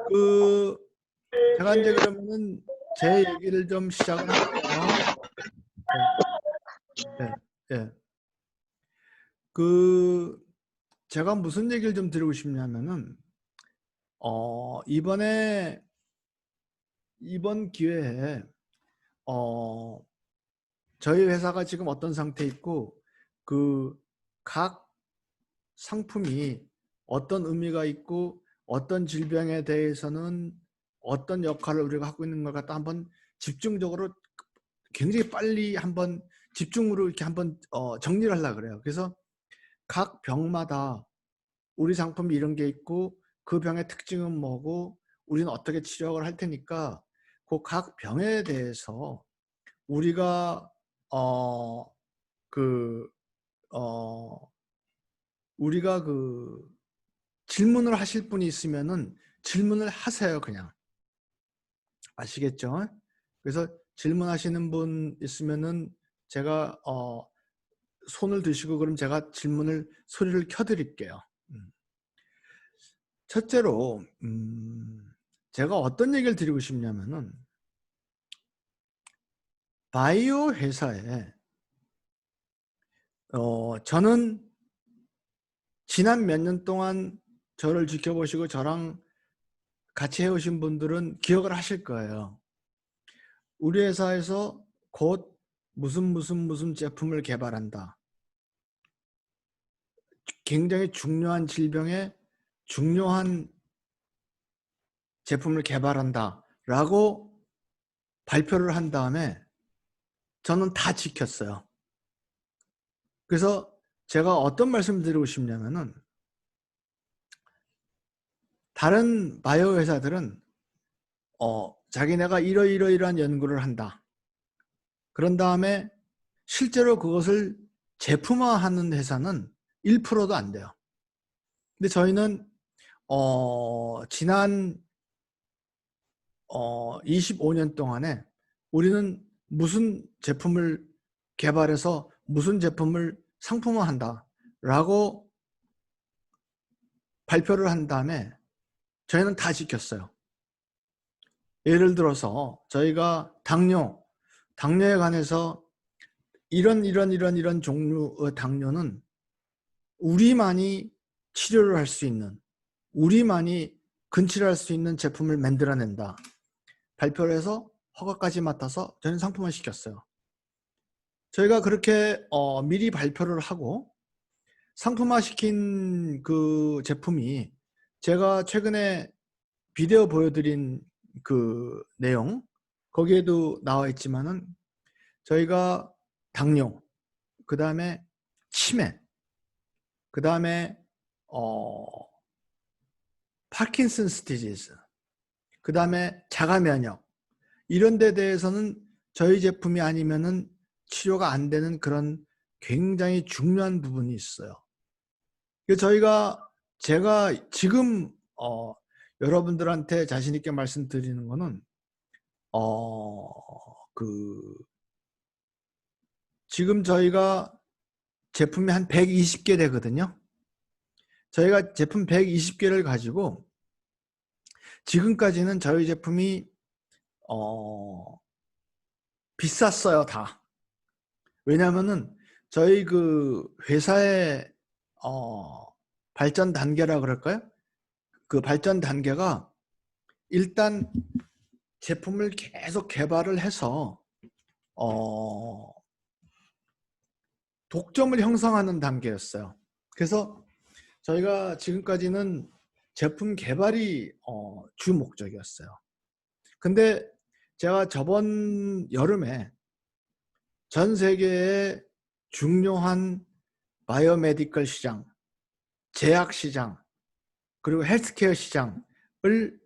그 제가 이제 그러면은 제 얘기를 좀 시작을 할게요. 예, 예, 예. 그 제가 무슨 얘기를 좀 드리고 싶냐면은 이번 기회에 저희 회사가 지금 어떤 상태에 있고 그 각 상품이 어떤 의미가 있고 어떤 질병에 대해서는 어떤 역할을 우리가 하고 있는 걸 갖다 한번 집중적으로 굉장히 빨리 한번 집중으로 이렇게 한번 정리를 하려고 그래요. 그래서 각 병마다 우리 상품이 이런 게 있고 그 병의 특징은 뭐고 우리는 어떻게 치료를 할 테니까 그 각 병에 대해서 우리가 어, 그, 우리가 질문을 하실 분이 있으면은 질문을 하세요. 그냥. 아시겠죠? 그래서 질문하시는 분 있으면은 제가 손을 드시고 그럼 제가 질문을 소리를 켜드릴게요. 첫째로 제가 어떤 얘기를 드리고 싶냐면은 바이오 회사에 저는 지난 몇 년 동안 저를 지켜보시고 저랑 같이 해오신 분들은 기억을 하실 거예요. 우리 회사에서 곧 무슨 제품을 개발한다. 굉장히 중요한 질병에 중요한 제품을 개발한다 라고 발표를 한 다음에 저는 다 지켰어요. 그래서 제가 어떤 말씀을 드리고 싶냐면은 다른 바이오 회사들은 자기네가 이러이러이러한 연구를 한다. 그런 다음에 실제로 그것을 제품화하는 회사는 1%도 안 돼요. 근데 저희는 지난 25년 동안에 우리는 무슨 제품을 개발해서 무슨 제품을 상품화한다 라고 발표를 한 다음에 저희는 다 지켰어요. 예를 들어서 저희가 당뇨에 관해서 이런 종류의 당뇨는 우리만이 치료를 할 수 있는, 우리만이 근치료할 수 있는 제품을 만들어낸다. 발표를 해서 허가까지 맡아서 저는 상품화 시켰어요. 저희가 그렇게 미리 발표를 하고 상품화 시킨 그 제품이 제가 최근에 비디오 보여드린 그 내용 거기에도 나와 있지만은 저희가 당뇨, 그 다음에 치매, 그 다음에 파킨슨스 디지즈, 그 다음에 자가 면역 이런 데 대해서는 저희 제품이 아니면은 치료가 안 되는 그런 굉장히 중요한 부분이 있어요. 제가 지금 여러분들한테 자신 있게 말씀드리는 거는 지금 저희가 제품이 한 120개 되거든요. 저희가 제품 120개를 가지고 지금까지는 저희 제품이 비쌌어요, 다. 왜냐하면은 저희 그 회사의 발전 단계라 그럴까요? 그 발전 단계가 일단 제품을 계속 개발을 해서 독점을 형성하는 단계였어요. 그래서 저희가 지금까지는 제품 개발이 주 목적이었어요. 근데 제가 저번 여름에 전 세계의 중요한 바이오메디컬 시장, 제약 시장, 그리고 헬스케어 시장을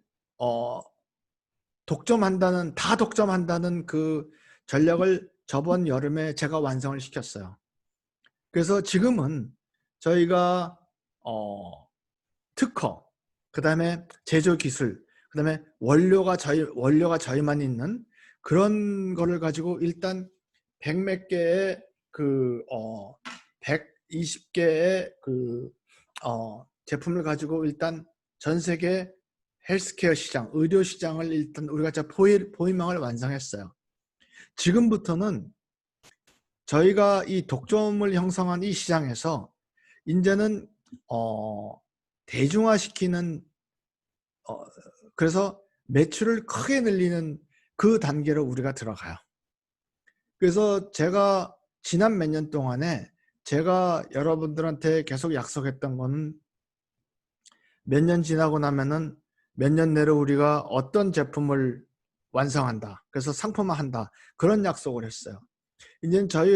다 독점한다는 그 전략을 저번 여름에 제가 완성을 시켰어요. 그래서 지금은 저희가 특허, 그 다음에 제조기술, 그 다음에 원료가 저희만 있는 그런 거를 가지고 일단 100몇 개의 120개의 제품을 가지고 일단 전 세계 헬스케어 시장, 의료 시장을 일단 우리가 포위망을 완성했어요. 지금부터는 저희가 이 독점을 형성한 이 시장에서 이제는 대중화시키는 그래서 매출을 크게 늘리는 그 단계로 우리가 들어가요. 그래서 제가 지난 몇 년 동안에 제가 여러분들한테 계속 약속했던 거는 몇 년 지나고 나면은 몇 년 내로 우리가 어떤 제품을 완성한다. 그래서 상품화한다. 그런 약속을 했어요. 이제는 저희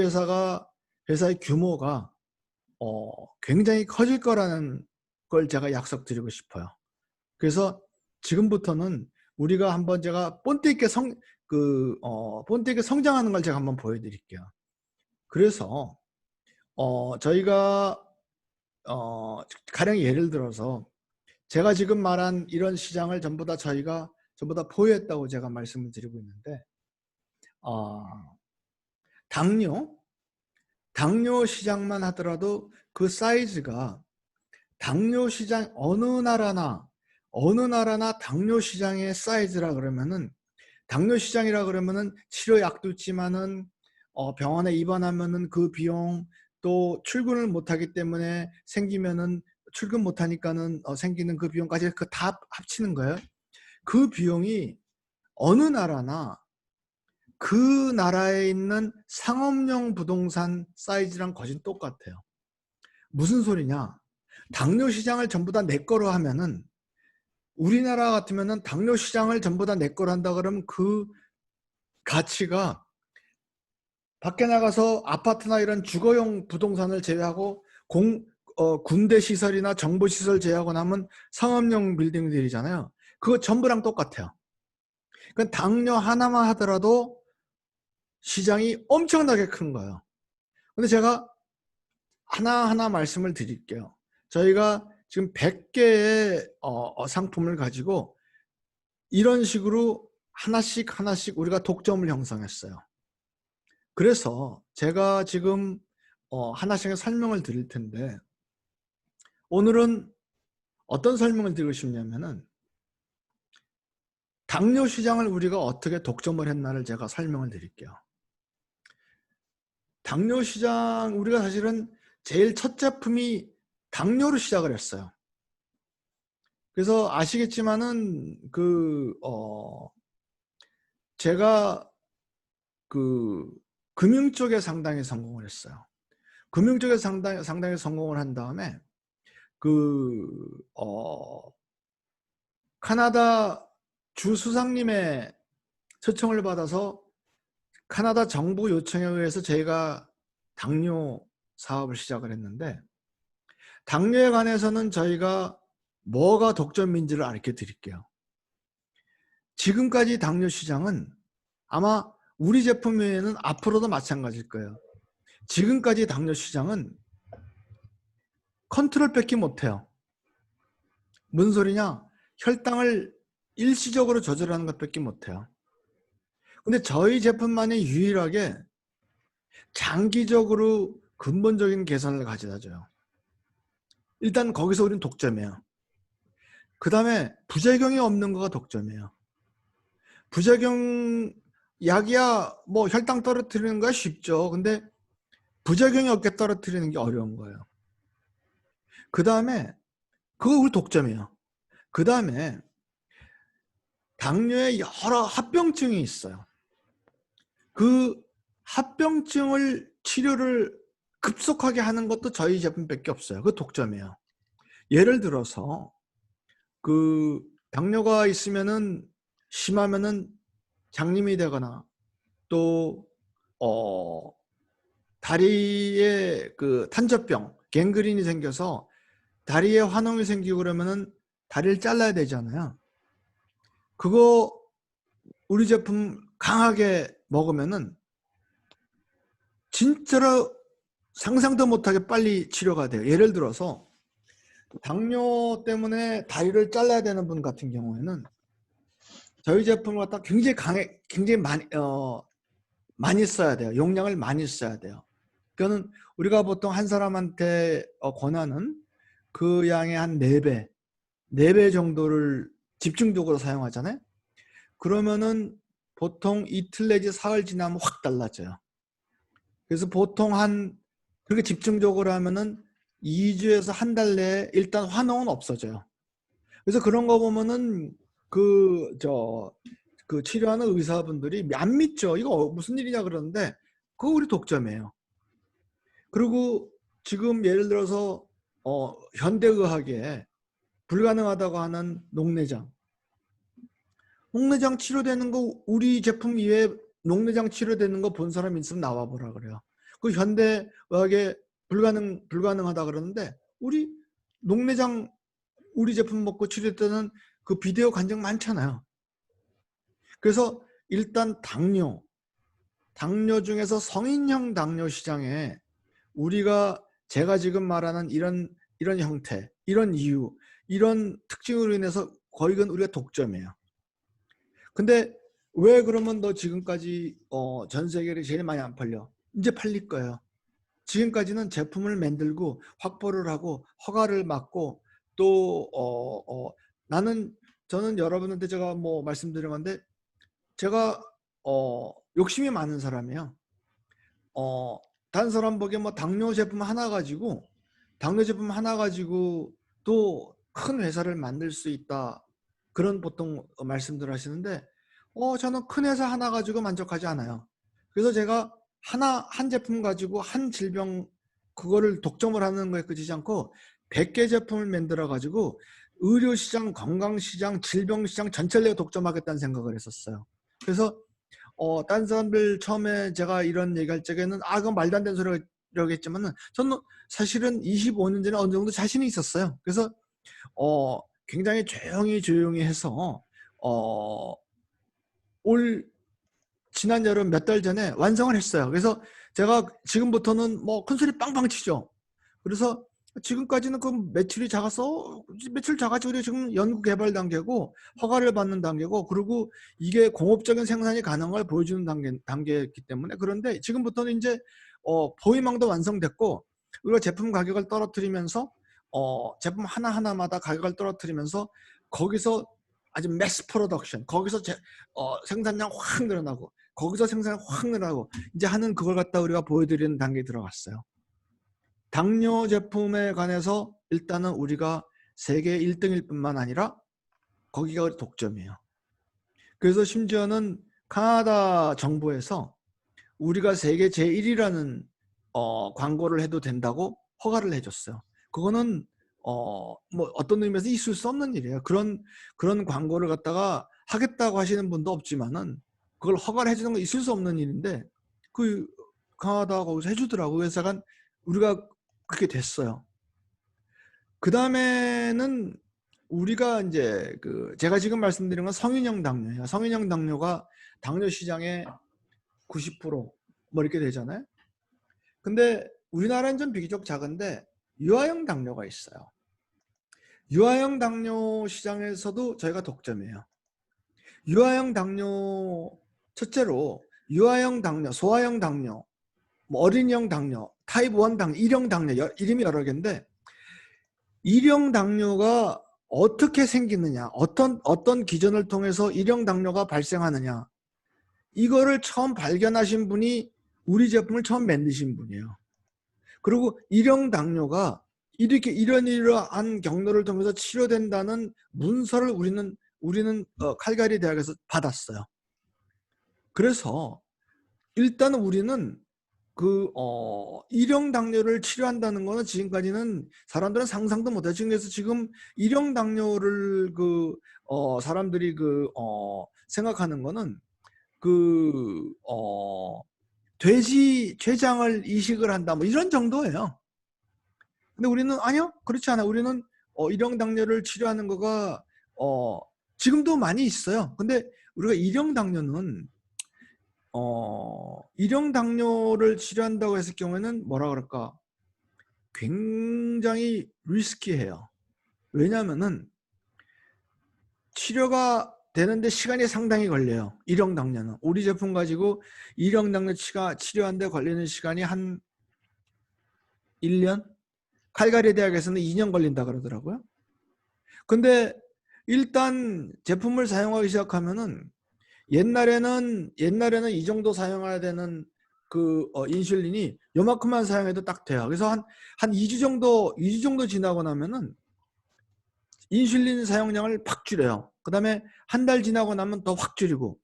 회사의 규모가 굉장히 커질 거라는 걸 제가 약속드리고 싶어요. 그래서 지금부터는 우리가 한번 제가 본때 있게 성장하는 걸 제가 한번 보여드릴게요. 그래서 저희가 가령 예를 들어서 제가 지금 말한 이런 시장을 전부 다 저희가 전부 다 보유했다고 제가 말씀을 드리고 있는데 당뇨 시장만 하더라도 그 사이즈가 당뇨 시장 어느 나라나 당뇨 시장의 사이즈라 그러면은 당뇨 시장이라 그러면은 치료약도 있지만은 병원에 입원하면은 그 비용 또 출근을 못하기 때문에 생기면은 출근 못하니까는 생기는 그 비용까지 그 다 합치는 거예요. 그 비용이 어느 나라나 그 나라에 있는 상업용 부동산 사이즈랑 거진 똑같아요. 무슨 소리냐? 당뇨 시장을 전부 다 내 거로 하면은 우리나라 같으면은 당뇨 시장을 전부 다 내 거로 한다 그러면 그 가치가 밖에 나가서 아파트나 이런 주거용 부동산을 제외하고 군대 시설이나 정보 시설 제외하고 나면 상업용 빌딩들이잖아요. 그거 전부랑 똑같아요. 그러니까 당뇨 하나만 하더라도 시장이 엄청나게 큰 거예요. 근데 제가 하나하나 말씀을 드릴게요. 저희가 지금 100개의 상품을 가지고 이런 식으로 하나씩 우리가 독점을 형성했어요. 그래서 제가 지금 하나씩 설명을 드릴 텐데 오늘은 어떤 설명을 드리고 싶냐면은 당뇨 시장을 우리가 어떻게 독점을 했나를 제가 설명을 드릴게요. 당뇨 시장 우리가 사실은 제일 첫 제품이 당뇨로 시작을 했어요. 그래서 아시겠지만은 제가 금융 쪽에 상당히 성공을 했어요. 금융 쪽에 상당히 성공을 한 다음에 카나다 주 수상님의 초청을 받아서 카나다 정부 요청에 의해서 저희가 당뇨 사업을 시작을 했는데 당뇨에 관해서는 저희가 뭐가 독점인지를 알려 드릴게요. 지금까지 당뇨 시장은 아마 우리 제품 외에는 앞으로도 마찬가지일 거예요. 지금까지 당뇨 시장은 컨트롤 뺏기 못해요. 무슨 소리냐? 혈당을 일시적으로 조절하는 것밖에 못해요. 근데 저희 제품만이 유일하게 장기적으로 근본적인 개선을 가져다 줘요. 일단 거기서 우리는 독점이에요. 그 다음에 부작용이 없는 거가 독점이에요. 부작용 약이야 뭐 혈당 떨어뜨리는 거야 쉽죠. 근데 부작용이 없게 떨어뜨리는 게 어려운 거예요. 그 다음에 그거 우리 독점이에요. 그 다음에 당뇨에 여러 합병증이 있어요. 그 합병증을 치료를 급속하게 하는 것도 저희 제품밖에 없어요. 그 독점이에요. 예를 들어서 당뇨가 있으면은 심하면은 장님이 되거나 또 다리에 탄저병, 갱그린이 생겨서 다리에 환웅이 생기고 그러면은 다리를 잘라야 되잖아요. 그거 우리 제품 강하게 먹으면은 진짜로 상상도 못하게 빨리 치료가 돼요. 예를 들어서 당뇨 때문에 다리를 잘라야 되는 분 같은 경우에는 저희 제품을 갖다 굉장히 많이 써야 돼요. 용량을 많이 써야 돼요. 그거는 우리가 보통 한 사람한테 권하는 그 양의 한 4배 4배 정도를 집중적으로 사용하잖아요. 그러면은 보통 이틀 내지 사흘 지나면 확 달라져요. 그래서 보통 그렇게 집중적으로 하면은 2주에서 한 달 내에 일단 환홍은 없어져요. 그래서 그런 거 보면은 그 치료하는 의사분들이 안 믿죠. 이거 무슨 일이냐 그러는데 그거 우리 독점이에요. 그리고 지금 예를 들어서 현대의학에 불가능하다고 하는 녹내장 치료되는 거 우리 제품 이외에 녹내장 치료되는 거 본 사람 있으면 나와보라 그래요. 그 현대의학에 불가능하다 그러는데 우리 녹내장 우리 제품 먹고 치료했다는 그 비디오 간증 많잖아요. 그래서 일단 당뇨 중에서 성인형 당뇨 시장에 제가 지금 말하는 이런 형태, 이런 이유, 이런 특징으로 인해서 거의 우리가 독점이에요. 근데 왜 그러면 너 지금까지 전 세계를 제일 많이 안 팔려? 이제 팔릴 거예요. 지금까지는 제품을 만들고 확보를 하고 허가를 받고 또 저는 여러분한테 제가 뭐 말씀드린 건데 제가 욕심이 많은 사람이에요. 다른 사람 보기에 뭐 당뇨 제품 하나 가지고 또 큰 회사를 만들 수 있다. 그런 보통 말씀들 하시는데 저는 큰 회사 하나 가지고 만족하지 않아요. 그래서 제가 한 제품 가지고 한 질병 그거를 독점을 하는 거에 그치지 않고 100개 제품을 만들어 가지고 의료시장, 건강시장, 질병시장 전체를 내가 독점하겠다는 생각을 했었어요. 그래서 딴 사람들 처음에 제가 이런 얘기할 적에는 그건 말도 안 되는 소리라고 했지만은 저는 사실은 25년 전에 어느 정도 자신이 있었어요. 그래서 굉장히 조용히 해서 지난 여름 몇 달 전에 완성을 했어요. 그래서 제가 지금부터는 뭐 큰소리 빵빵 치죠. 그래서 지금까지는 그 매출이 작아서 매출 작아지고 지금 연구 개발 단계고 허가를 받는 단계고 그리고 이게 공업적인 생산이 가능한 걸 보여주는 단계이기 때문에 그런데 지금부터는 이제 포위망도 완성됐고 우리가 제품 가격을 떨어뜨리면서 제품 하나하나마다 가격을 떨어뜨리면서 거기서 아주 매스 프로덕션 거기서 생산량 확 늘어나고 거기서 생산 확 늘어나고 이제 하는 그걸 갖다 우리가 보여드리는 단계에 들어갔어요. 당뇨 제품에 관해서 일단은 우리가 세계 1등일 뿐만 아니라 거기가 독점이에요. 그래서 심지어는 카나다 정부에서 우리가 세계 제1위라는 광고를 해도 된다고 허가를 해줬어요. 그거는 뭐 어떤 의미에서 있을 수 없는 일이에요. 그런 광고를 갖다가 하겠다고 하시는 분도 없지만은 그걸 허가를 해주는 건 있을 수 없는 일인데 그 카나다가 거기서 해주더라고요. 그래서 약간 우리가 그렇게 됐어요. 그 다음에는 우리가 이제 제가 지금 말씀드린 건 성인형 당뇨예요. 성인형 당뇨가 당뇨 시장의 90%뭐 이렇게 되잖아요. 근데 우리나라는 좀 비교적 작은데 유아형 당뇨가 있어요. 유아형 당뇨 시장에서도 저희가 독점이에요. 유아형 당뇨 첫째로 유아형 당뇨, 소아형 당뇨, 뭐 어린이형 당뇨, 타입 1 당뇨, 1형 당뇨 이름이 여러 개인데 1형 당뇨가 어떻게 생기느냐, 어떤 기전을 통해서 1형 당뇨가 발생하느냐 이거를 처음 발견하신 분이 우리 제품을 처음 만드신 분이에요. 그리고 1형 당뇨가 이러한 경로를 통해서 치료된다는 문서를 우리는 칼가리 대학에서 받았어요. 그래서 일단 우리는 1형 당뇨를 치료한다는 거는 지금까지는 사람들은 상상도 못했죠. 그래서 지금 1형 당뇨를 사람들이 생각하는 거는 돼지 췌장을 이식을 한다 뭐 이런 정도예요. 근데 우리는 아니요, 그렇지 않아요. 우리는 1형 당뇨를 치료하는 거가 지금도 많이 있어요. 근데 우리가 1형 당뇨는 1형 당뇨를 치료한다고 했을 경우에는 뭐라 그럴까? 굉장히 리스키해요. 왜냐하면은 치료가 되는데 시간이 상당히 걸려요. 1형 당뇨는. 우리 제품 가지고 1형 당뇨 치료하는데 걸리는 시간이 한 1년? 칼가리 대학에서는 2년 걸린다 그러더라고요. 근데 일단 제품을 사용하기 시작하면은 옛날에는 이 정도 사용해야 되는 그 인슐린이 요만큼만 사용해도 딱 돼요. 그래서 한 2주 정도 지나고 나면은 인슐린 사용량을 팍 줄여요. 그 다음에 한 달 지나고 나면 더 확 줄이고,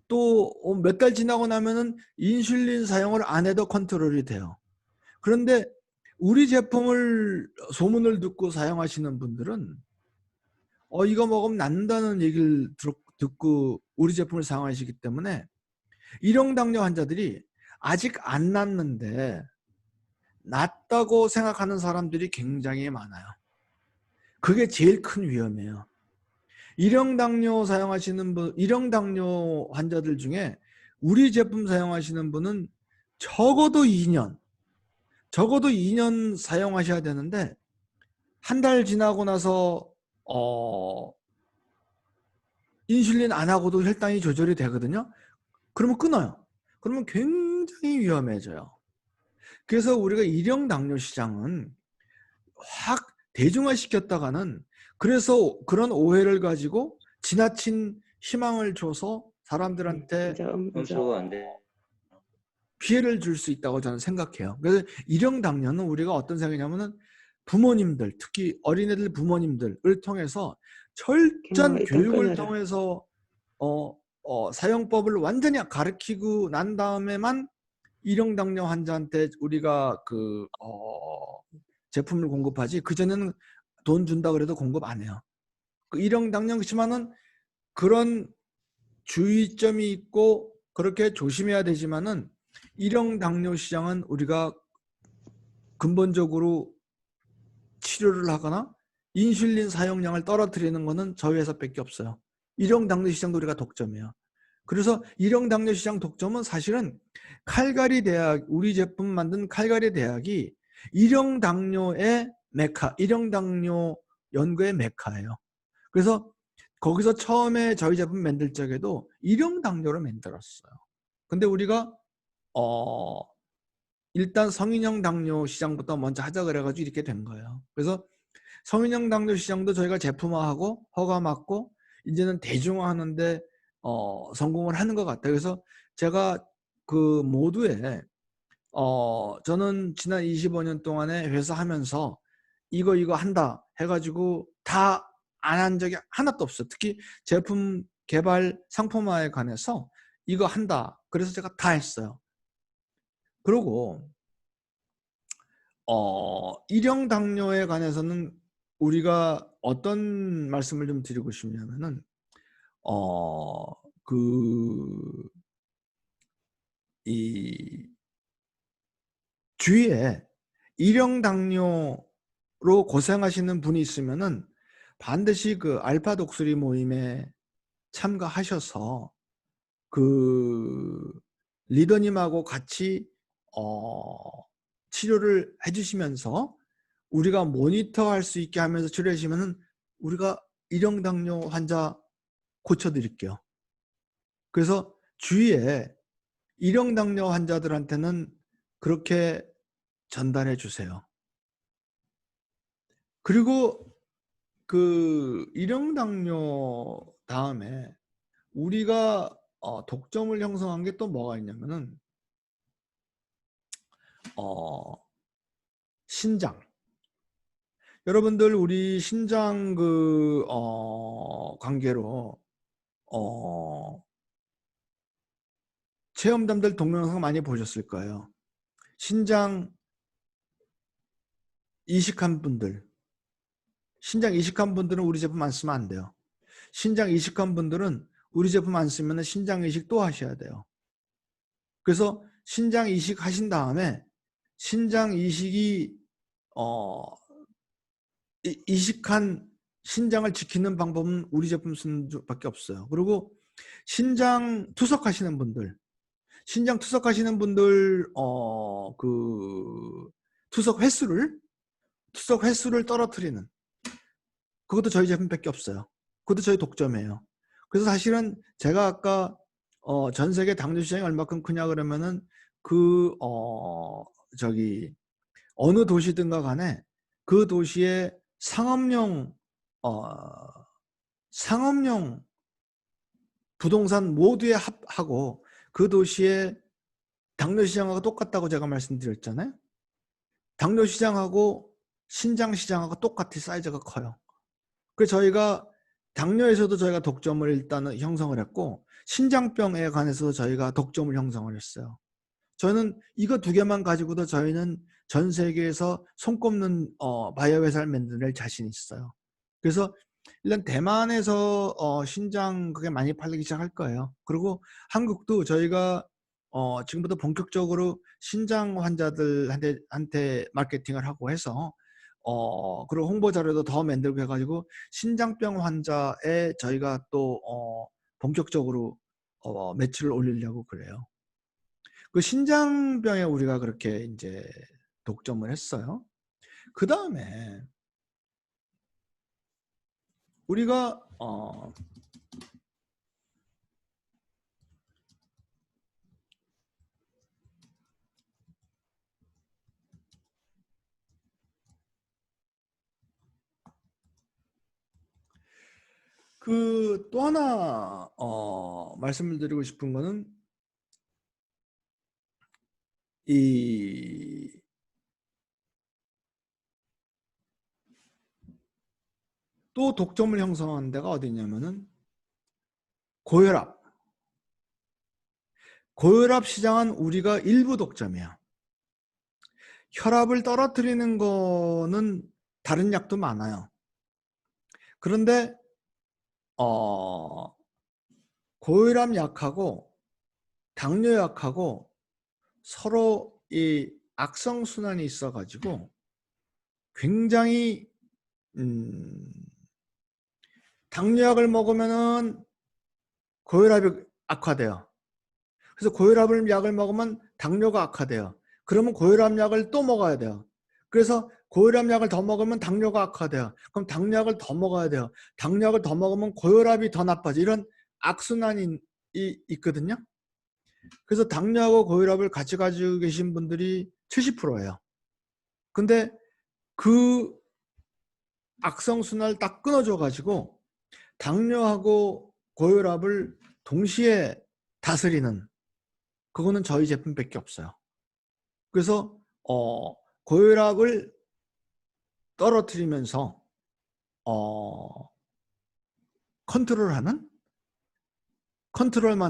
또 몇 달 지나고 나면은 인슐린 사용을 안 해도 컨트롤이 돼요. 그런데 우리 제품을 소문을 듣고 사용하시는 분들은 이거 먹으면 낫는다는 얘기를 듣고 우리 제품을 사용하시기 때문에 일형당뇨 환자들이 아직 안 낫는데 낫다고 생각하는 사람들이 굉장히 많아요. 그게 제일 큰 위험이에요. 일형당뇨 사용하시는 분, 일형당뇨 환자들 중에 우리 제품 사용하시는 분은 적어도 2년 사용하셔야 되는데, 한 달 지나고 나서 인슐린 안 하고도 혈당이 조절이 되거든요. 그러면 끊어요. 그러면 굉장히 위험해져요. 그래서 우리가 일형당뇨 시장은 확 대중화시켰다가는, 그래서 그런 오해를 가지고 지나친 희망을 줘서 사람들한테 피해를 줄 수 있다고 저는 생각해요. 그래서 일형당뇨는 우리가 어떤 생각이냐면은 부모님들, 특히 어린애들 부모님들을 통해서 철저한 교육을 통해서 사용법을 완전히 가르치고 난 다음에만 일형당뇨 환자한테 우리가 제품을 공급하지, 그전에는 돈 준다 그래도 공급 안 해요. 그 일형당뇨 심하는 그런 주의점이 있고 그렇게 조심해야 되지만은, 일형당뇨 시장은 우리가 근본적으로 치료를 하거나 인슐린 사용량을 떨어뜨리는 것은 저희 회사밖에 없어요. 일형당뇨 시장도 우리가 독점이에요. 그래서 일형당뇨 시장 독점은 사실은 칼가리 대학, 우리 제품 만든 칼가리 대학이 일형당뇨의 메카, 일형당뇨 연구의 메카예요. 그래서 거기서 처음에 저희 제품 만들 적에도 일형당뇨를 만들었어요. 근데 우리가 일단 성인형 당뇨 시장부터 먼저 하자 그래가지고 이렇게 된 거예요. 그래서 성인형 당뇨 시장도 저희가 제품화하고 허가 받고 이제는 대중화하는데 성공을 하는 것 같아요. 그래서 제가 그 모두에 저는 지난 25년 동안에 회사 하면서 이거 한다 해가지고 다 안 한 적이 하나도 없어요. 특히 제품 개발 상품화에 관해서 이거 한다 그래서 제가 다 했어요. 그리고 일형 당뇨에 관해서는 우리가 어떤 말씀을 좀 드리고 싶냐면은 이 주위에 일형 당뇨로 고생하시는 분이 있으면은 반드시 그 알파 독수리 모임에 참가하셔서 그 리더님하고 같이 치료를 해주시면서 우리가 모니터할 수 있게 하면서 치료해 주시면은 우리가 일형 당뇨 환자 고쳐드릴게요. 그래서 주위에 일형 당뇨 환자들한테는 그렇게 전달해 주세요. 그리고 그 일형 당뇨 다음에 우리가 독점을 형성한 게 또 뭐가 있냐면은 신장. 여러분들 우리 신장 관계로 체험담들 동영상 많이 보셨을 거예요. 신장 이식한 분들, 신장 이식한 분들은 우리 제품 안 쓰면 안 돼요. 신장 이식한 분들은 우리 제품 안 쓰면 신장 이식 또 하셔야 돼요. 그래서 신장 이식 하신 다음에 신장 이식이 이식한 신장을 지키는 방법은 우리 제품 쓰는 밖에 없어요. 그리고 신장 투석하시는 분들, 그 투석 횟수를 떨어뜨리는, 그것도 저희 제품밖에 없어요. 그것도 저희 독점이에요. 그래서 사실은 제가 아까 전 세계 당뇨 시장이 얼마큼 크냐 그러면은 어느 도시든가 간에 그 도시의 상업용 상업용 부동산 모두에 하고 그 도시의 당뇨 시장하고 똑같다고 제가 말씀드렸잖아요. 당뇨 시장하고 신장 시장하고 똑같이 사이즈가 커요. 그래서 저희가 당뇨에서도 저희가 독점을 일단은 형성을 했고 신장병에 관해서도 저희가 독점을 형성을 했어요. 저는 이거 두 개만 가지고도 저희는 전 세계에서 손꼽는 바이오 회사를 만들 자신이 있어요. 그래서 일단 대만에서 신장 그게 많이 팔리기 시작할 거예요. 그리고 한국도 저희가 지금부터 본격적으로 신장 환자들한테 마케팅을 하고 해서 그리고 홍보 자료도 더 만들고 해가지고 신장병 환자에 저희가 또 본격적으로 매출을 올리려고 그래요. 그 신장병에 우리가 그렇게 이제 독점을 했어요. 그 다음에 우리가 그 또 하나 말씀을 드리고 싶은 거는 이 또 독점을 형성하는 데가 어디 있냐면은 고혈압. 고혈압 시장은 우리가 일부 독점이야. 혈압을 떨어뜨리는 거는 다른 약도 많아요. 그런데 고혈압 약하고 당뇨 약하고 서로 이 악성순환이 있어가지고 굉장히 당뇨약을 먹으면은 고혈압이 악화돼요. 그래서 고혈압 약을 먹으면 당뇨가 악화돼요. 그러면 고혈압 약을 또 먹어야 돼요. 그래서 고혈압 약을 더 먹으면 당뇨가 악화돼요. 그럼 당뇨약을 더 먹어야 돼요. 당뇨약을 더 먹으면 고혈압이 더 나빠져. 이런 악순환이 있거든요. 그래서 당뇨하고 고혈압을 같이 가지고 계신 분들이 70%예요. 근데 그 악성순환을 딱 끊어줘 가지고 당뇨하고 고혈압을 동시에 다스리는 그거는 저희 제품밖에 없어요. 그래서 고혈압을 떨어뜨리면서 컨트롤만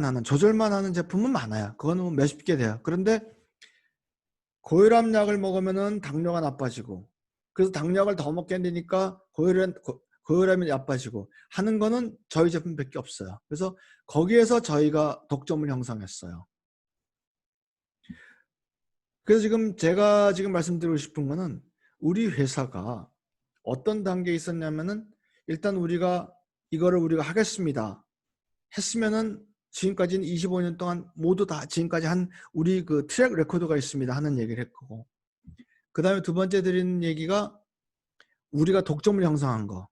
하는 조절만 하는 제품은 많아요. 그거는 뭐 몇십 개 돼요. 그런데 고혈압 약을 먹으면은 당뇨가 나빠지고 그래서 당뇨약을 더 먹게 되니까 고혈압이 나빠지고 하는 거는 저희 제품밖에 없어요. 그래서 거기에서 저희가 독점을 형성했어요. 그래서 지금 제가 지금 말씀드리고 싶은 거는 우리 회사가 어떤 단계에 있었냐면은 일단 우리가 이거를 우리가 하겠습니다 했으면은 지금까지는 25년 동안 모두 다 지금까지 한 우리 그 트랙 레코드가 있습니다 하는 얘기를 했고, 그 다음에 두 번째 드리는 얘기가 우리가 독점을 형성한 거,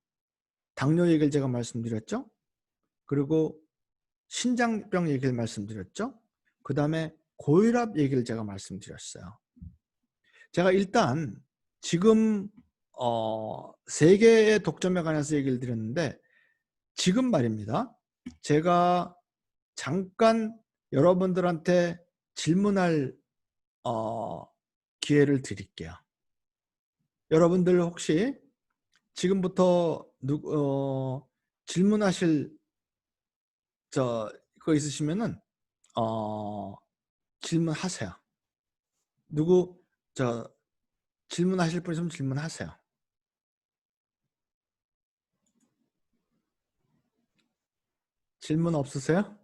당뇨 얘기를 제가 말씀드렸죠. 그리고 신장병 얘기를 말씀드렸죠. 그 다음에 고혈압 얘기를 제가 말씀드렸어요. 제가 일단 지금 세 개의 독점에 관해서 얘기를 드렸는데 지금 말입니다. 제가 잠깐 여러분들한테 질문할 기회를 드릴게요. 여러분들 혹시 지금부터 질문하실 거 있으시면은 질문하세요. 누구 질문하실 분 있으면 질문하세요. 질문 없으세요?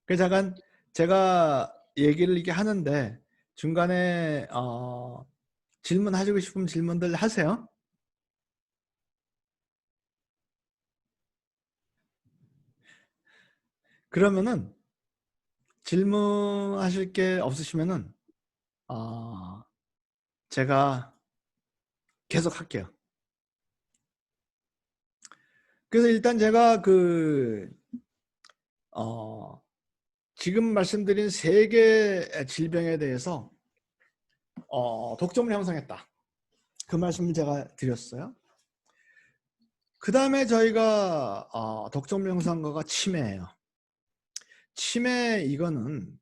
그 잠깐 제가 얘기를 이렇게 하는데 중간에 질문하시고 싶으면 질문들 하세요. 그러면은 질문하실 게 없으시면은 제가 계속 할게요. 그래서 일단 제가 지금 말씀드린 3개 질병에 대해서 독점을 형성했다. 그 말씀을 제가 드렸어요. 그 다음에 저희가 독점 형성과가 치매예요. 치매 이거는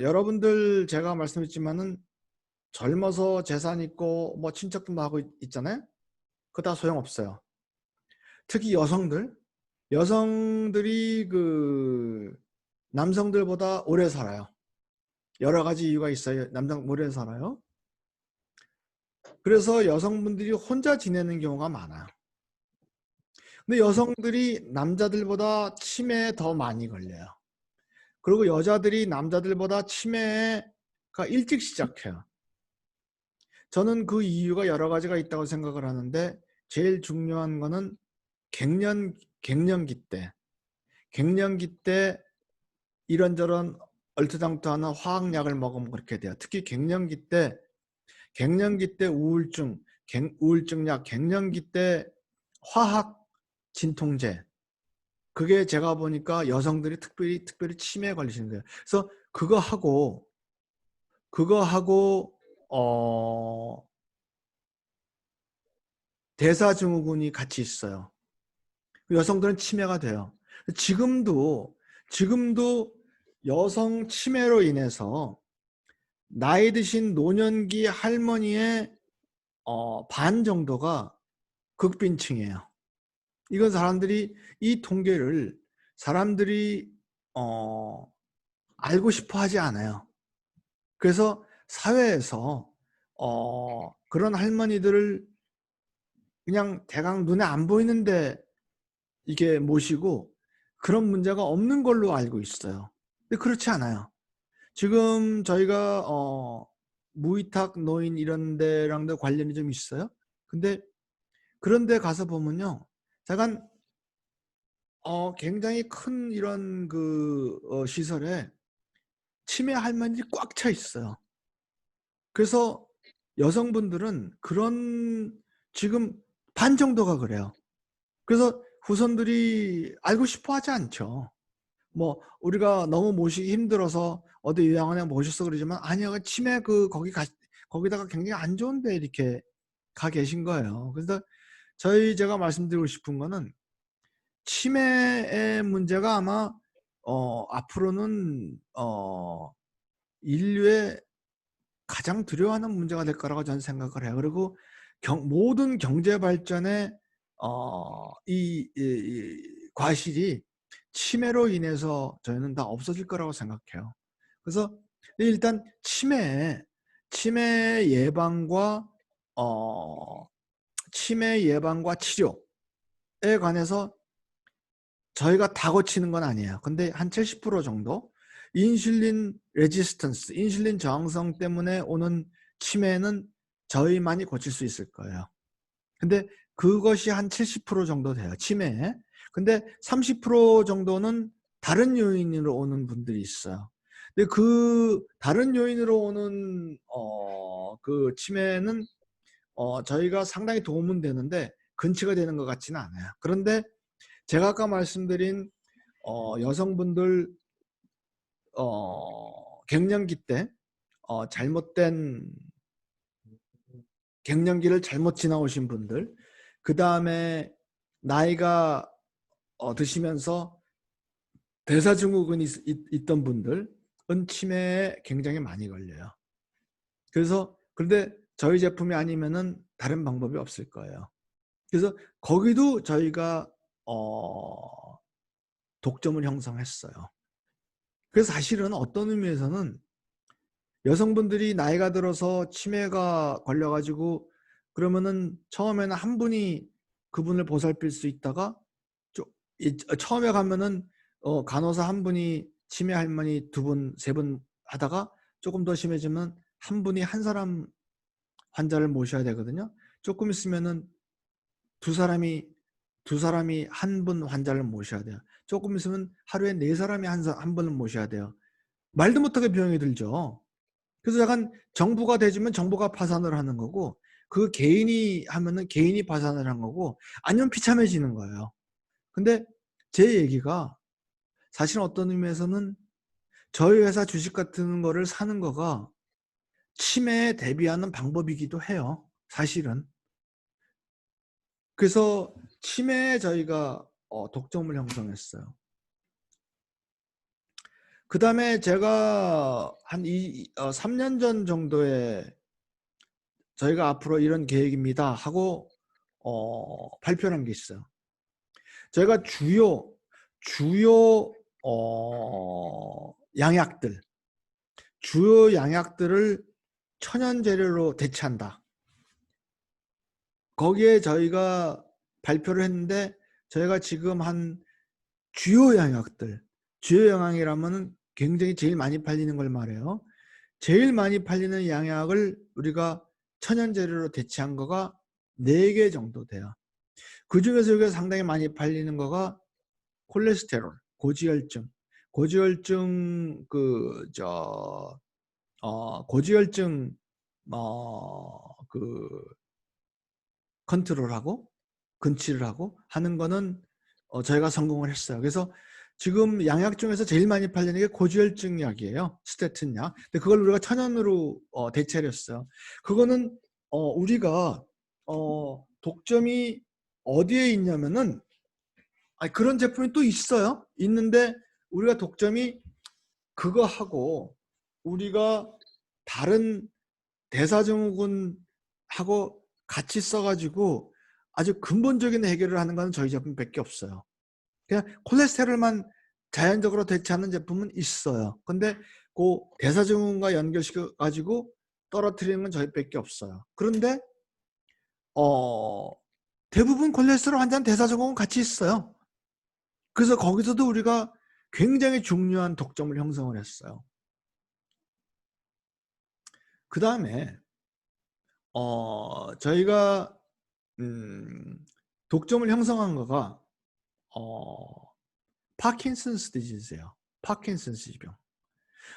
여러분들 제가 말씀했지만은 젊어서 재산 있고 뭐 친척도 하고 있잖아요. 그거 다 소용없어요. 특히 여성들이 그 남성들보다 오래 살아요. 여러 가지 이유가 있어요. 남성 오래 살아요. 그래서 여성분들이 혼자 지내는 경우가 많아요. 근데 여성들이 남자들보다 치매에 더 많이 걸려요. 그리고 여자들이 남자들보다 치매가 일찍 시작해요. 저는 그 이유가 여러 가지가 있다고 생각을 하는데 제일 중요한 거는 갱년기 때 이런저런 얼토당토하는 화학약을 먹으면 그렇게 돼요. 특히 갱년기 때 우울증약, 갱년기 때 화학 진통제, 그게 제가 보니까 여성들이 특별히 치매에 걸리시는 거예요. 그래서 그거 하고 대사증후군이 같이 있어요. 여성들은 치매가 돼요. 지금도 여성 치매로 인해서 나이 드신 노년기 할머니의 반 정도가 극빈층이에요. 이건 이 통계를 사람들이 알고 싶어 하지 않아요. 그래서 사회에서 그런 할머니들을 그냥 대강 눈에 안 보이는데 이게 모시고 그런 문제가 없는 걸로 알고 있어요. 근데 그렇지 않아요. 지금 저희가 무위탁 노인 이런 데랑도 관련이 좀 있어요. 근데 그런 데 가서 보면요, 잠깐 굉장히 큰 이런 그 시설에 치매 할머니들이 꽉 차 있어요. 그래서 여성분들은 지금 반 정도가 그래요. 그래서 후손들이 알고 싶어 하지 않죠. 뭐 우리가 너무 모시기 힘들어서 어디 요양원에 모셨어 그러지만 아니요, 치매 거기다가 굉장히 안 좋은데 이렇게 가 계신 거예요. 그래서 제가 말씀드리고 싶은 거는 치매의 문제가 아마 앞으로는 인류의 가장 두려워하는 문제가 될 거라고 저는 생각을 해요. 그리고 모든 경제 발전의 이 과실이 치매로 인해서 저희는 다 없어질 거라고 생각해요. 그래서 일단 치매 예방과 치료에 관해서 저희가 다 고치는 건 아니에요. 근데 한 70% 정도 인슐린 레지스턴스, 인슐린 저항성 때문에 오는 치매는 저희만이 고칠 수 있을 거예요. 근데 그것이 한 70% 정도 돼요, 치매에. 근데 30% 정도는 다른 요인으로 오는 분들이 있어요. 근데 그 다른 요인으로 오는 그 치매는 저희가 상당히 도움은 되는데 근치가 되는 것 같지는 않아요. 그런데 제가 아까 말씀드린 여성분들 갱년기 때 잘못된 갱년기를 잘못 지나오신 분들, 그 다음에 나이가 드시면서 대사증후군이 있던 분들은 치매에 굉장히 많이 걸려요. 그런데 저희 제품이 아니면은 다른 방법이 없을 거예요. 그래서 거기도 저희가 독점을 형성했어요. 그래서 사실은 어떤 의미에서는 여성분들이 나이가 들어서 치매가 걸려가지고 그러면은 처음에는 한 분이 그분을 보살필 수 있다가 처음에 가면은 간호사 한 분이 치매 할머니 2분, 3분 하다가 조금 더 심해지면 한 분이 한 사람 환자를 모셔야 되거든요. 조금 있으면은 두 사람이 한 분 환자를 모셔야 돼요. 조금 있으면 하루에 4사람이 한 분을 모셔야 돼요. 말도 못하게 비용이 들죠. 그래서 약간 정부가 대주면 정부가 파산을 하는 거고, 그 개인이 하면은 개인이 파산을 한 거고, 아니면 비참해지는 거예요. 근데 제 얘기가 사실 어떤 의미에서는 저희 회사 주식 같은 거를 사는 거가 치매에 대비하는 방법이기도 해요. 사실은. 그래서 치매에 저희가 독점을 형성했어요. 그 다음에 제가 한 3년 전 정도에 저희가 앞으로 이런 계획입니다 하고 발표를 한 게 있어요. 저희가 주요 양약들, 주요 양약들을 천연 재료로 대체한다. 거기에 저희가 발표를 했는데 저희가 지금 한 주요 양약들, 주요 양약이라면 굉장히 제일 많이 팔리는 걸 말해요. 제일 많이 팔리는 양약을 우리가 천연 재료로 대체한 거가 4개 정도 돼요. 그 중에서 여기가 상당히 많이 팔리는 거가 콜레스테롤, 고지혈증, 고지혈증 고지혈증 컨트롤하고 근치를 하고 하는 거는 저희가 성공을 했어요. 그래서 지금 양약 중에서 제일 많이 팔리는 게 고지혈증 약이에요. 스테튼 약. 근데 그걸 우리가 천연으로 대체를 했어요. 그거는 우리가 독점이 어디에 있냐면은 그런 제품이 또 있어요. 있는데 우리가 독점이 그거하고 우리가 다른 대사증후군하고 같이 써가지고 아주 근본적인 해결을 하는 건 저희 제품밖에 없어요. 그냥 콜레스테롤만 자연적으로 대체하는 제품은 있어요. 근데 그 대사증후군과 연결시켜 가지고 떨어뜨리는 건 저희밖에 없어요. 그런데 대부분 콜레스테롤 환자는 대사증후군 같이 있어요. 그래서 거기서도 우리가 굉장히 중요한 독점을 형성을 했어요. 그 다음에 저희가 독점을 형성한 거가 파킨슨스 디지즈예요. 파킨슨스 병.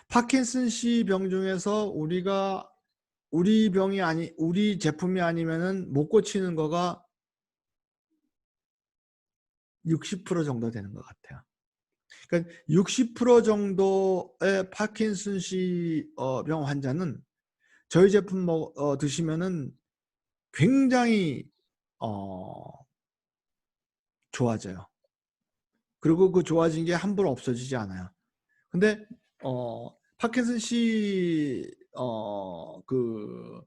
파킨슨스 병 중에서 우리 제품이 아니면은 못 고치는 거가 60% 정도 되는 것 같아요. 그러니까 60% 정도의 파킨슨스 병 환자는 저희 제품 드시면은 굉장히 좋아져요. 그리고 그 좋아진 게 함부로 없어지지 않아요. 근데 파킨슨스 그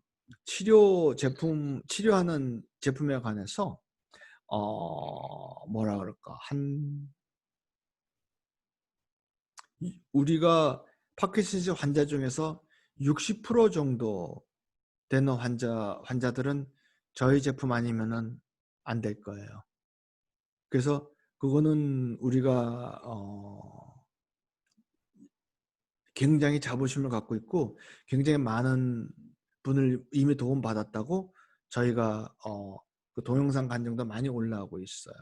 치료하는 제품에 관해서 뭐라 그럴까 우리가 파킨슨스 환자 중에서 60% 정도 되는 환자들은 저희 제품 아니면은 안 될 거예요. 그래서 그거는 우리가 굉장히 자부심을 갖고 있고 굉장히 많은 분을 이미 도움 받았다고 저희가 그 동영상 간증도 많이 올라오고 있어요.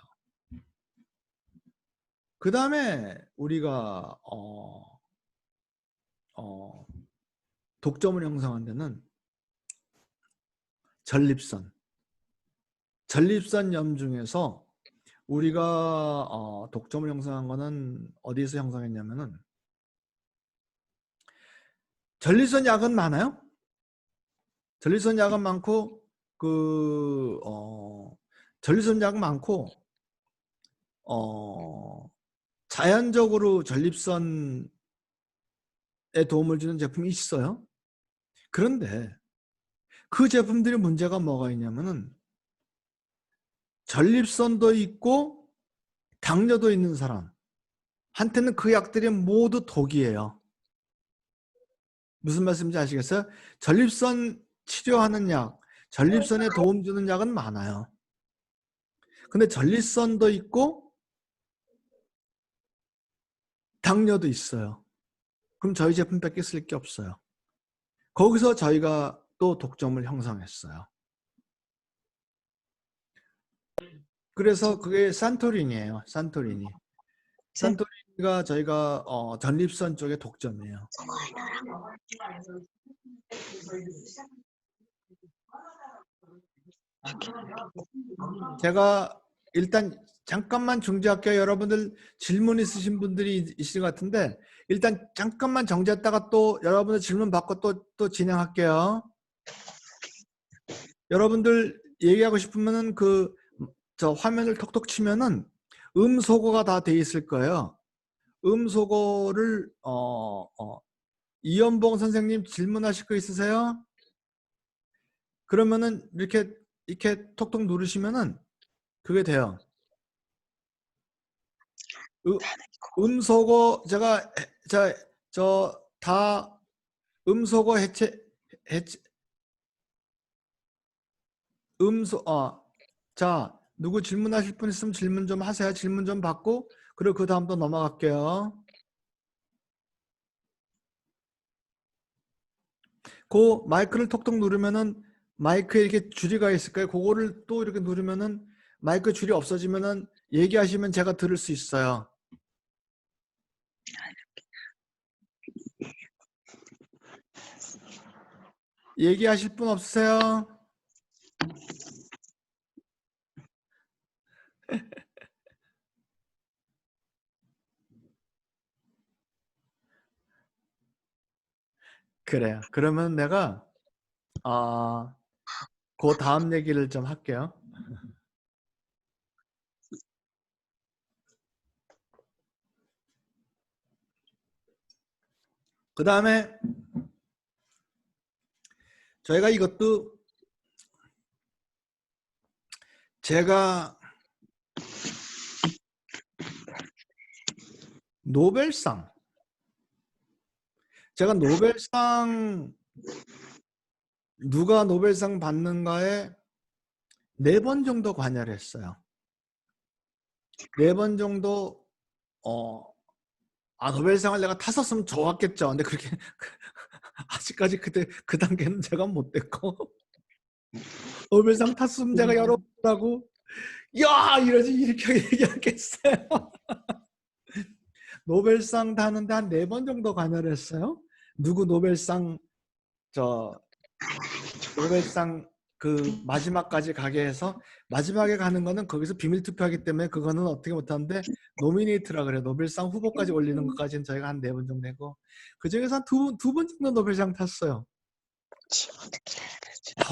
그 다음에 우리가 독점을 형성한 데는 전립선염 중에서 우리가 독점을 형성한 거는 어디서 형성했냐면은 전립선 약은 많아요. 전립선 약은 많고 전립선 약은 많고 자연적으로 전립선에 도움을 주는 제품이 있어요. 그런데 그 제품들이 문제가 뭐가 있냐면은 전립선도 있고 당뇨도 있는 사람한테는 그 약들이 모두 독이에요. 무슨 말씀인지 아시겠어요? 전립선 치료하는 약, 전립선에 도움 주는 약은 많아요. 근데 전립선도 있고 당뇨도 있어요. 그럼 저희 제품밖에 쓸 게 없어요. 거기서 저희가 또 독점을 형성했어요. 그래서 그게 산토리니예요. 산토리니. 산토리니가 저희가 전립선 쪽의 독점이에요. 제가 일단 잠깐만 중지할게요. 여러분들 질문 있으신 분들이 있을 것 같은데 일단 잠깐만 정지했다가 또 여러분들 질문 받고 또 진행할게요. 여러분들 얘기하고 싶으면은 저 화면을 톡톡 치면은 음소거가 다 돼 있을 거예요. 음소거를 이연봉 선생님 질문하실 거 있으세요? 그러면은 이렇게 톡톡 누르시면은 그게 돼요. 음소거 제가 다 음소거 해체 자 누구 질문하실 분 있으면 질문 좀 하세요. 질문 좀 받고 그리고 그 다음 또 넘어갈게요. 그 마이크를 톡톡 누르면은 마이크에 이렇게 줄이가 있을 거예요. 그거를 또 이렇게 누르면은 마이크 줄이 없어지면은 얘기하시면 제가 들을 수 있어요. 얘기하실 분 없으세요? 그래요. 그러면 내가 그 다음 얘기를 좀 할게요. 그 다음에 저희가 이것도 제가 제가 노벨상 누가 노벨상 받는가에 4번 정도 관여를 했어요. 4번 정도 노벨상을 내가 탔었으면 좋았겠죠. 근데 그렇게 아직까지 그 단계는 제가 못 됐고 노벨상 탔으면 제가 여러분하고 야 이러지 이렇게 얘기하겠어요. 노벨상 타는데 한 4번 정도 관여를 했어요. 누구 노벨상 그 마지막까지 가게 해서 마지막에 가는 거는 거기서 비밀 투표하기 때문에 그거는 어떻게 못하는데 노미네이트라 그래요. 노벨상 후보까지 올리는 것까지는 저희가 한 4번 정도 했고 그 중에서 한 두 번 정도 노벨상 탔어요.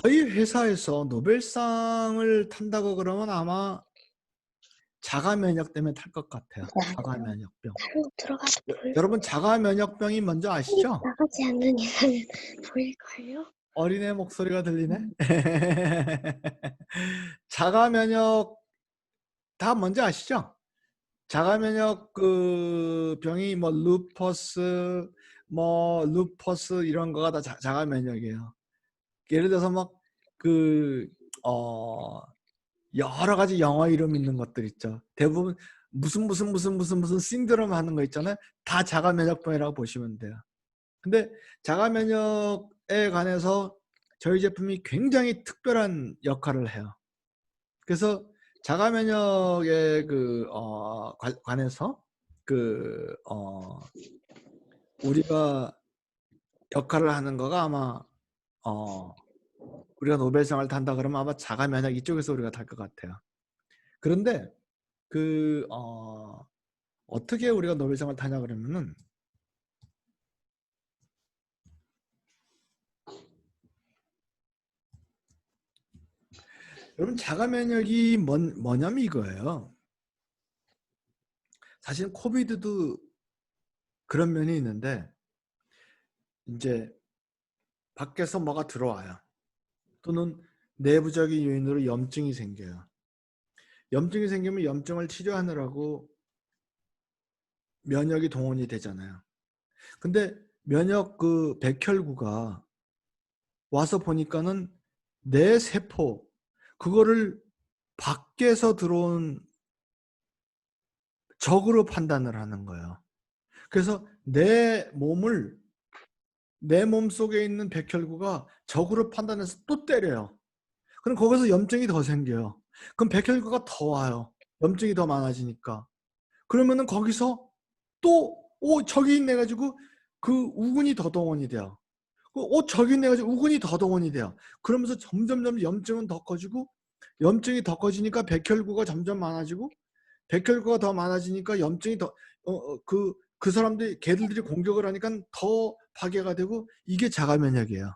저희 회사에서 노벨상을 탄다고 그러면 아마 자가 면역 때문에 탈 것 같아요. 자가 면역병. 여러분 자가 면역병이 뭔지 아시죠? 나가지 않는 이상은 보일까요? 어린애 목소리가 들리네. 자가 면역 다 뭔지 아시죠? 자가 면역 그 병이 뭐 루퍼스 이런 거가 다 자가 면역이에요. 예를 들어서 여러 가지 영어 이름 있는 것들 있죠. 대부분 무슨 신드롬 하는 거 있잖아요. 다 자가 면역병이라고 보시면 돼요. 근데 자가 면역에 관해서 저희 제품이 굉장히 특별한 역할을 해요. 그래서 자가 면역에 관해서 우리가 역할을 하는 거가 아마 우리가 노벨상을 탄다 그러면 아마 자가 면역 이쪽에서 우리가 탈 것 같아요. 그런데 어떻게 우리가 노벨상을 타냐 그러면은 여러분 자가 면역이 뭐냐면 이거예요. 사실 코비드도 그런 면이 있는데 이제 밖에서 뭐가 들어와요. 또는 내부적인 요인으로 염증이 생겨요. 염증이 생기면 염증을 치료하느라고 면역이 동원이 되잖아요. 근데 면역 백혈구가 와서 보니까는 내 세포 그거를 밖에서 들어온 적으로 판단을 하는 거예요. 그래서 내 몸 속에 있는 백혈구가 적으로 판단해서 또 때려요. 그럼 거기서 염증이 더 생겨요. 그럼 백혈구가 더 와요. 염증이 더 많아지니까. 그러면은 거기서 또 적이 있네 가지고 그 우군이 더 동원이 돼요. 적이 있네 가지고 우군이 더 동원이 돼요. 그러면서 점점 염증은 더 커지고 염증이 더 커지니까 백혈구가 점점 많아지고 백혈구가 더 많아지니까 염증이 더 그 사람들이 걔들이 공격을 하니까 더 파괴가 되고 이게 자가 면역이에요.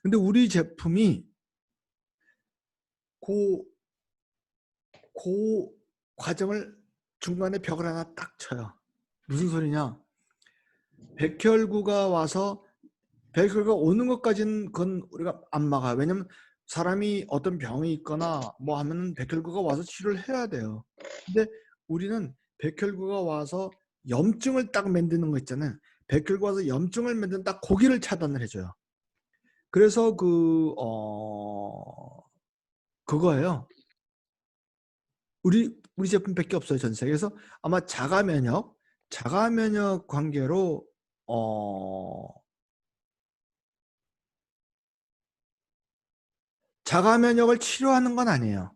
근데 우리 제품이 그 과정을 중간에 벽을 하나 딱 쳐요. 무슨 소리냐? 백혈구가 와서 백혈구가 오는 것까지는 그건 우리가 안 막아요. 왜냐면 사람이 어떤 병이 있거나 뭐 하면 백혈구가 와서 치료를 해야 돼요. 근데 우리는 백혈구가 와서 염증을 딱 만드는 거 있잖아요. 백혈구가 와서 염증을 만드는 딱 고기를 차단을 해줘요. 그래서 그거예요. 우리 제품밖에 없어요, 전 세계에서. 아마 자가 면역 관계로 자가 면역을 치료하는 건 아니에요.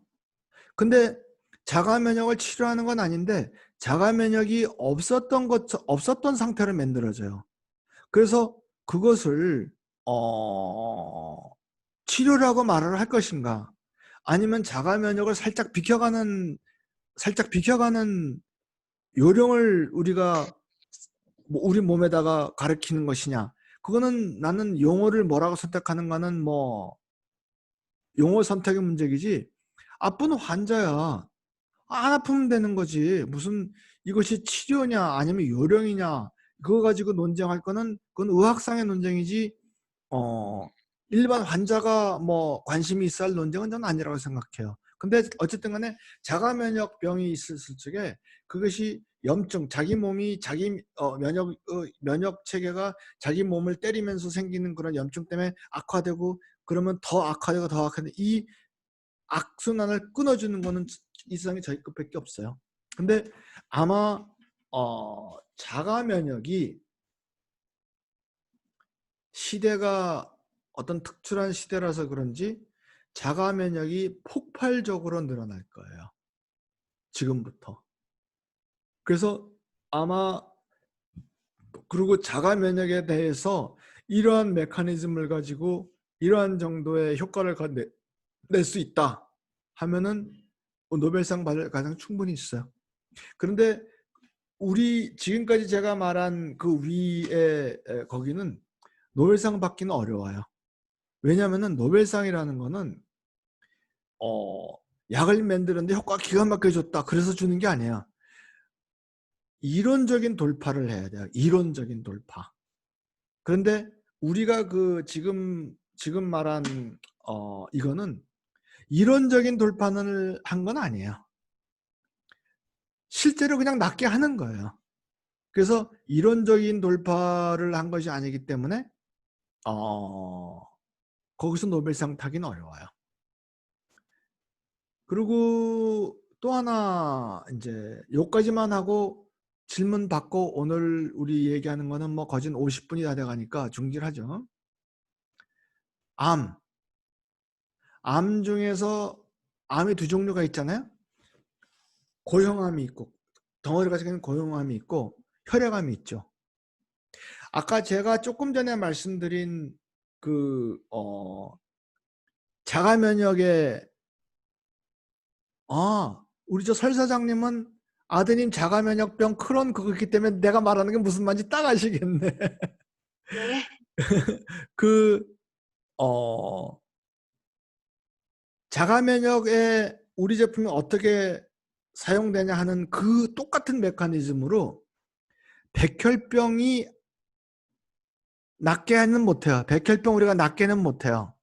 근데 자가 면역을 치료하는 건 아닌데 자가 면역이 없었던 상태를 만들어져요. 그래서 그것을 치료라고 말을 할 것인가? 아니면 자가 면역을 살짝 비켜가는 요령을 우리가 우리 몸에다가 가르치는 것이냐? 그거는 나는 용어를 뭐라고 선택하는가는 뭐 용어 선택의 문제이지 아픈 환자야. 안 아프면 되는 거지. 무슨 이것이 치료냐 아니면 요령이냐 그거 가지고 논쟁할 거는 그건 의학상의 논쟁이지 일반 환자가 뭐 관심이 있어야 할 논쟁은 저는 아니라고 생각해요. 근데 어쨌든 간에 자가면역병이 있었을 적에 그것이 염증, 자기 몸이 자기 면역 체계가 자기 몸을 때리면서 생기는 그런 염증 때문에 악화되고 그러면 더 악화되고 더 악화되고 이 악순환을 끊어주는 거는 이 세상에 저희 것밖에 없어요. 근데 아마 자가 면역이 시대가 어떤 특출한 시대라서 그런지 자가 면역이 폭발적으로 늘어날 거예요. 지금부터. 그래서 아마 그리고 자가 면역에 대해서 이러한 메커니즘을 가지고 이러한 정도의 효과를 낼 수 있다 하면은 노벨상 받을 가능 충분히 있어요. 그런데 우리 지금까지 제가 말한 그 위에 거기는 노벨상 받기는 어려워요. 왜냐하면 노벨상이라는 거는 약을 만드는데 효과가 기가 막히게 줬다 그래서 주는 게 아니에요. 이론적인 돌파를 해야 돼요. 이론적인 돌파. 그런데 우리가 그 지금 말한 이거는 이론적인 돌파를 한 건 아니에요. 실제로 그냥 낫게 하는 거예요. 그래서 이론적인 돌파를 한 것이 아니기 때문에 거기서 노벨상 타기는 어려워요. 그리고 또 하나 이제 여기까지만 하고 질문 받고 오늘 우리 얘기하는 거는 뭐 거진 50분이 다 돼가니까 중지하죠. 암 중에서 암이 두 종류가 있잖아요. 고형암이 있고 덩어리가 생기는 고형암이 있고 혈액암이 있죠. 아까 제가 조금 전에 말씀드린 그 자가 면역의 우리 저 설 사장님은 아드님 자가 면역병 크론 그거 있기 때문에 내가 말하는 게 무슨 말인지 딱 아시겠네. 네. 그 자가 면역에 우리 제품이 어떻게 사용되냐 하는 그 똑같은 메커니즘으로 백혈병이 낫게는 못해요. 백혈병 우리가 낫게는 못해요.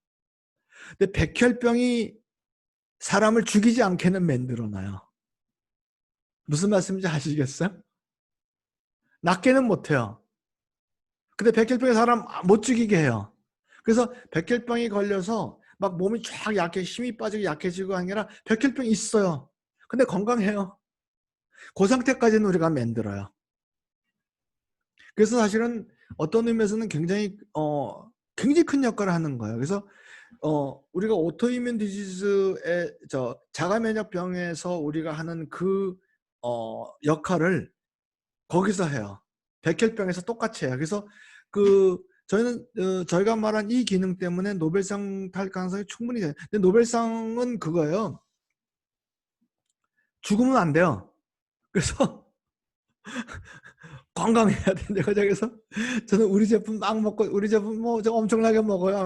근데 백혈병이 사람을 죽이지 않게는 만들어놔요. 무슨 말씀인지 아시겠어요? 낫게는 못해요. 근데 백혈병이 사람 못 죽이게 해요. 그래서 백혈병이 걸려서 막 몸이 쫙 힘이 빠지고 약해지고 하는 게 아니라 백혈병이 있어요. 근데 건강해요. 그 상태까지는 우리가 만들어요. 그래서 사실은 어떤 의미에서는 굉장히 큰 역할을 하는 거예요. 그래서 우리가 오토이뮨 디지즈의 자가 면역병에서 우리가 하는 그 역할을 거기서 해요. 백혈병에서 똑같이 해요. 그래서 저희는 저희가 말한 이 기능 때문에 노벨상 탈 가능성이 충분히 돼요. 근데 노벨상은 그거예요. 죽으면 안 돼요. 그래서 건강해야 돼. 그래서 저는 우리 제품 막 먹고 우리 제품 뭐 저 엄청나게 먹어요.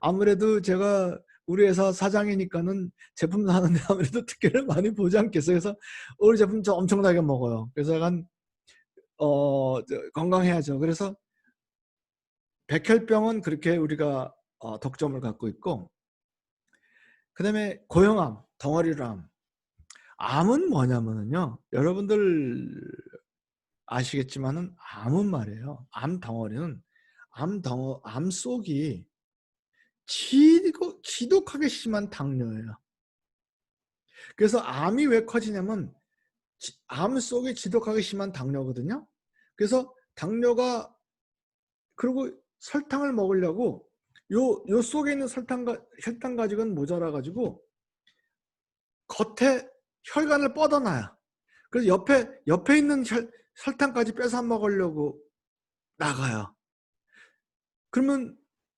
아무래도 제가 우리 회사 사장이니까는 제품 사는데 아무래도 특혜를 많이 보지 않겠어요. 그래서 우리 제품 저 엄청나게 먹어요. 그래서 약간 건강해야죠. 그래서 백혈병은 그렇게 우리가 독점을 갖고 있고, 그다음에 고형암, 덩어리암. 암은 뭐냐면요, 여러분들 아시겠지만은 암은 말이에요. 암 덩어리는 암 속이 지독하게 심한 당뇨예요. 그래서 암이 왜 커지냐면 암 속에 지독하게 심한 당뇨거든요. 그래서 당뇨가, 그리고 설탕을 먹으려고 요 속에 있는 혈당 가지고는 모자라 가지고 겉에 혈관을 뻗어놔요. 그래서 옆에 있는 설탕까지 뺏어 먹으려고 나가요. 그러면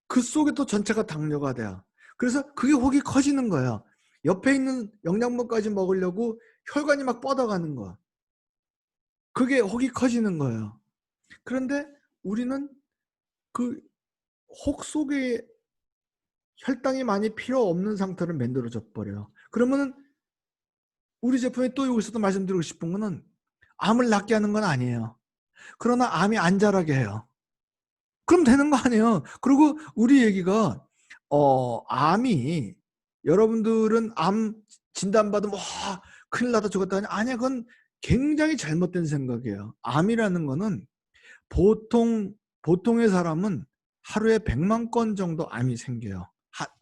그 속에 또 전체가 당뇨가 돼요. 그래서 그게 혹이 커지는 거예요. 옆에 있는 영양분까지 먹으려고 혈관이 막 뻗어가는 거야. 그게 혹이 커지는 거예요. 그런데 우리는 그 혹 속에 혈당이 많이 필요 없는 상태를 만들어줘 버려요. 그러면은 우리 제품에 또 여기서도 말씀드리고 싶은 거는 암을 낫게 하는 건 아니에요. 그러나 암이 안 자라게 해요. 그럼 되는 거 아니에요. 그리고 우리 얘기가 암이, 여러분들은 암 진단받으면 와 큰일 나다 죽었다 하냐. 아니야, 그건 굉장히 잘못된 생각이에요. 암이라는 거는 보통의 사람은 하루에 100만 건 정도 암이 생겨요.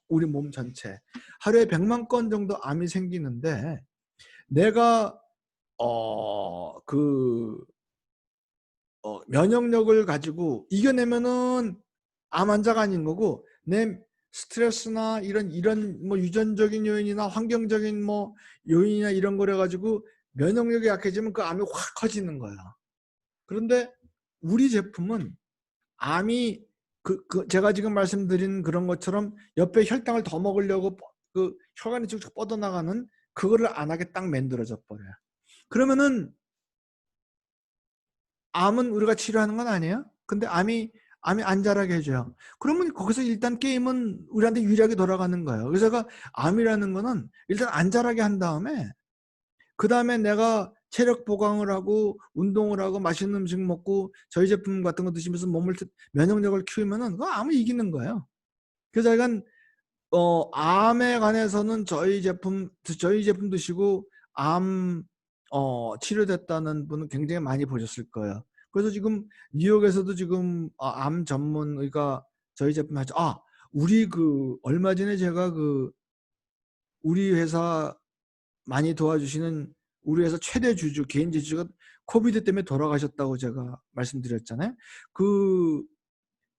우리 몸 전체 하루에 100만 건 정도 암이 생기는데, 내가 면역력을 가지고 이겨내면은 암 환자가 아닌 거고, 내 스트레스나 이런 뭐 유전적인 요인이나 환경적인 뭐 요인이나 이런 거래 가지고 면역력이 약해지면 그 암이 확 커지는 거야. 그런데 우리 제품은 암이 제가 지금 말씀드린 그런 것처럼 옆에 혈당을 더 먹으려고 그 혈관이 쭉쭉 뻗어나가는 그거를 안 하게 딱 만들어져 버려요. 그러면은 암은 우리가 치료하는 건 아니에요. 근데 암이 안 자라게 해줘요. 그러면 거기서 일단 게임은 우리한테 유리하게 돌아가는 거예요. 그래서 제가 암이라는 거는 일단 안 자라게 한 다음에, 그 다음에 내가 체력 보강을 하고 운동을 하고 맛있는 음식 먹고 저희 제품 같은 거 드시면서 면역력을 키우면은 그 암을 이기는 거예요. 그래서 약간 암에 관해서는 저희 제품 드시고 암 치료됐다는 분은 굉장히 많이 보셨을 거예요. 그래서 지금 뉴욕에서도 지금 암 전문 의가 저희 제품 하죠. 우리 얼마 전에 제가 우리 회사 많이 도와주시는 우리 회사 최대 개인 주주가 코비드 때문에 돌아가셨다고 제가 말씀드렸잖아요.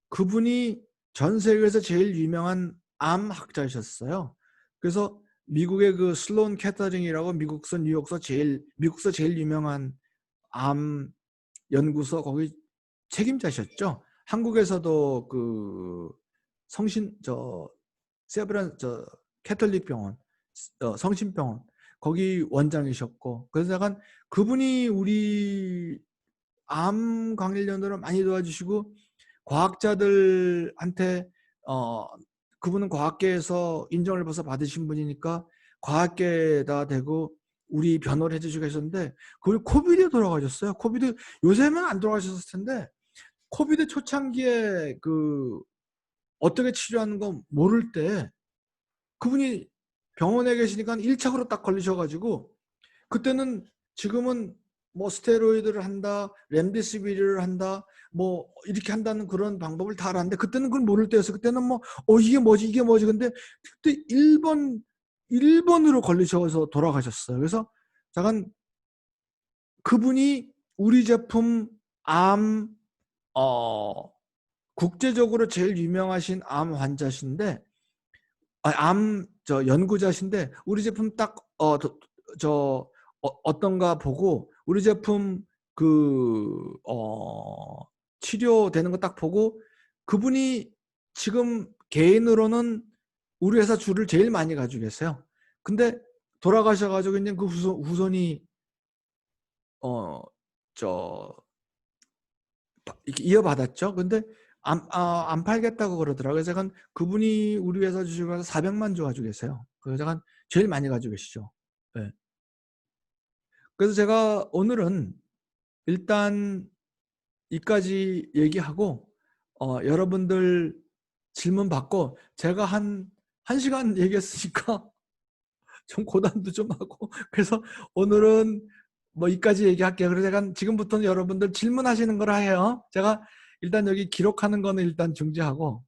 그분이 전 세계에서 제일 유명한 암 학자이셨어요. 그래서 미국의 슬론 캐터링이라고 미국서 제일 유명한 암 연구소 거기 책임자셨죠. 한국에서도 세브란 캐톨릭 병원, 성심병원 거기 원장이셨고, 그래서 약간 그분이 우리 암 관련으로 많이 도와주시고, 과학자들한테 그분은 과학계에서 인정을 벌써 받으신 분이니까 과학계에다 대고 우리 변호를 해주시고 계셨는데, 그분이 코비드에 돌아가셨어요. 코비드, 요새는 안 돌아가셨을 텐데 코비드 초창기에 어떻게 치료하는 거 모를 때 그분이 병원에 계시니까 1차로 딱 걸리셔가지고, 그때는, 지금은 뭐 스테로이드를 한다, 렘데시비르를 한다, 뭐 이렇게 한다는 그런 방법을 다 알았는데, 그때는 그걸 모를 때였어요. 그때는 뭐 이게 뭐지 근데 그때 1번으로 걸리셔서 돌아가셨어요. 그래서 잠깐, 그분이 우리 제품 암 국제적으로 제일 유명하신 암 환자신데, 연구자신데, 우리 제품 딱 어떤가 보고 우리 제품 치료되는 거 딱 보고, 그분이 지금 개인으로는 우리 회사 주를 제일 많이 가지고 계세요. 근데 돌아가셔가지고 이제 그 후손이 저 이렇게 이어받았죠. 근데 안 팔겠다고 그러더라고요. 그래서 제가 그분이 우리 회사 주식을 400만 주 가지고 계세요. 그 제가 제일 많이 가지고 계시죠. 네. 그래서 제가 오늘은 일단 이까지 얘기하고 여러분들 질문 받고 제가 한 1시간 얘기했으니까 좀 고단도 좀 하고 그래서 오늘은 뭐 이까지 얘기할게요. 그래서 제가 지금부터는 여러분들 질문하시는 걸 해요. 제가 일단 여기 기록하는 거는 일단 중지하고